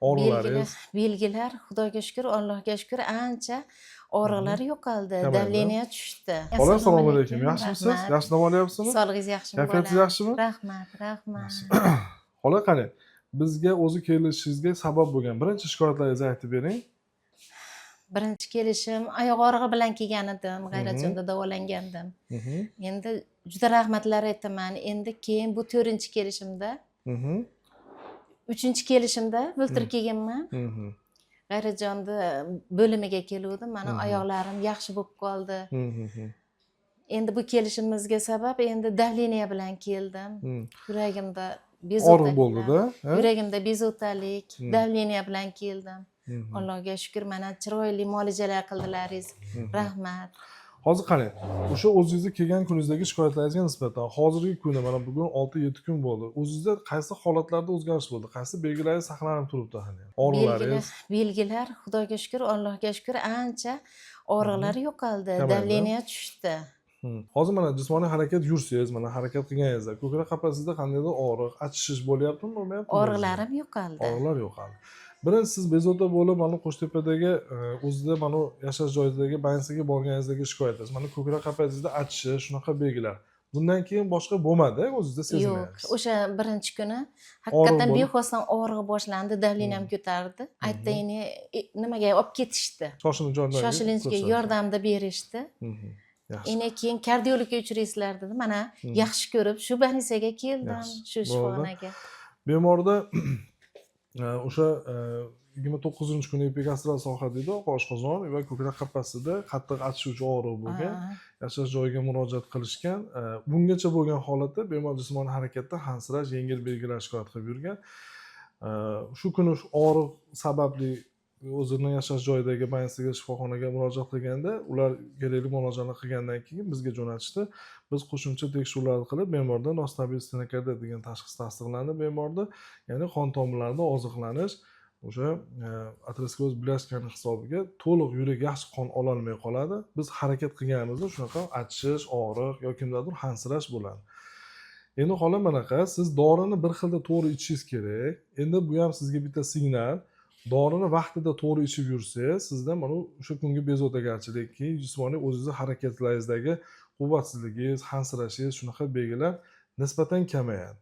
Og'riqlaringiz Belgilar Xudoga shukr, Allohga shukr ancha og'riqlar yo'qoldi. kamaydi. Davleniya tushdi. Xola, assalomu Assalomu alaykum. Yaxshimisiz? rahmat. Yaxshi dam olyapsizmi? Sog'lig'ingiz yaxshimi, Kayfiyatingiz bolam? yaxshimi? Rahmat. Xola, qani, bizga o'zi kelishingizga sabab bo'lgan birinchi shikoyatlaringizni aytib bering. Birinchi kelishim oyoq og'rig'i bilan kelgan edim, G'ayratjonda davolangandim. Endi juda rahmatlar aytaman. Endi keyin bu 4-chi kelishimda, 3-chi kelishimda o'ltirib kelganman. G'ayratjonni bo'limiga keluvdim. Mana oyoqlarim yaxshi bo'lib qoldi. Endi bu kelishimizga sabab endi davleniya bilan keldim. Yuragimda Og'riq bo'ldi-da. Yuragimda bezovtalik, davleniya bilan keldim. Allohga shukr, mana chiroyli muolajalar qildilaringiz. Rahmat. Hozir qani, o'sha o'zingizga kelgan kuningizdagi shikoyatlaringizga nisbatan hozirgi kunda mana bugun 6-7 kun bo'ldi. O'zingizda qaysi holatlarda o'zgarish bo'ldi? Qaysi belgilaringiz saqlanib turibdi hani? Og'riqlaringiz? Belgilar Xudoga shukr, Allohga shukr ancha og'riqlar yo'qoldi. Davleniya tushdi. Hozir mana jismoniy harakat yursangiz, mana harakat qilganingizda ko'krak qafasingizda qandaydir og'riq, achishish bo'lyaptimi, bo'lmayaptimi? Og'riqlarim yo'qoldi. Og'riqlar yo'qoldi. Birinchi siz bezovta bo'lib, mana Qo'shtepadagi o'zida mana yashash joyidagi bansiga borganingizdagi shikoyatingiz, mana ko'krak qafasingizda achishish, shunaqa belgilar. Bundan keyin boshqa bo'lmadi, o'zingizda sezmayapsiz. Yo'q, o'sha birinchi kuni haqiqatan bexosdan og'rig'i boshlandi, davleniyam ko'tardi. Aytdi, nimaga olib ketishdi. Shoshilinchga yordamda berishdi. Endi keyin kardiologga uchraysizlar dedi. Mana yaxshi ko'rib, shu больницаga keldim, shu shifoxonaga. Bemorda o'sha 29-kuni epigastral soha deydi, oshqozon va ko'krak qafasida qattiq achishuvchi og'riq bo'lgan. Yashash joyiga murojaat qilishgan. Bungacha bo'lgan holatda bemor jismoniy harakatda hansirash, yengil belgilar shikoyat qilib yurgan. Shu kuni og'riq sababli o'zining yashash joyidagi bansiga, shifoxonaga murojaat qilganda, ular kerakli muolajalarni qilgandan keyin bizga jo'natishdi. Biz qo'shimcha tekshiruvlar qilib, bemorda nostabil stenokardiya degan tashxis tasdiqlandi bemorda. Ya'ni qon tomirlarida oziqlanish, o'sha ateroskleroz blyashkani hisobiga to'liq yurak yaxshi qon ola olmay qoladi. Biz harakat qilganimizda shunaqa achishish, og'riq yoki kimdadir hansirash bo'ladi. Endi holat bunaqa, siz dorini bir xilda to'g'ri ichishingiz kerak. Endi bu ham sizga bitta signal. Dorini vaqtida to'g'ri ichib yursangiz, sizda mana o'sha kungi bezovtagarchilik, keyin jismoniy o'zingizni harakatlaringizdagi quvvatsizligingiz, hansirashingiz shunaqa belgilar nisbatan kamayadi.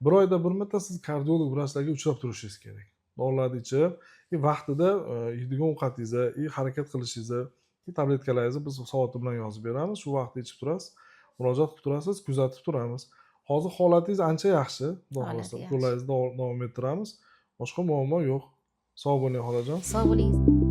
Bir oyda bir marta siz kardiolog vrachlarga uchrab turishingiz kerak. Dorilarni ichib, vaqtida yeydigan ovqatingizni, harakat qilishingizni, tabletkalaringizni biz soati bilan yozib beramiz. Shu vaqtda ichib turasiz, murojaat qilib turasiz, kuzatib turamiz. Hozir holatingiz ancha yaxshi, xudo xolasa, qo'llaringizni davom ettiramiz. Boshqa muammo yo'q. Sog' bo'ling xolajon. Sog' bo'ling.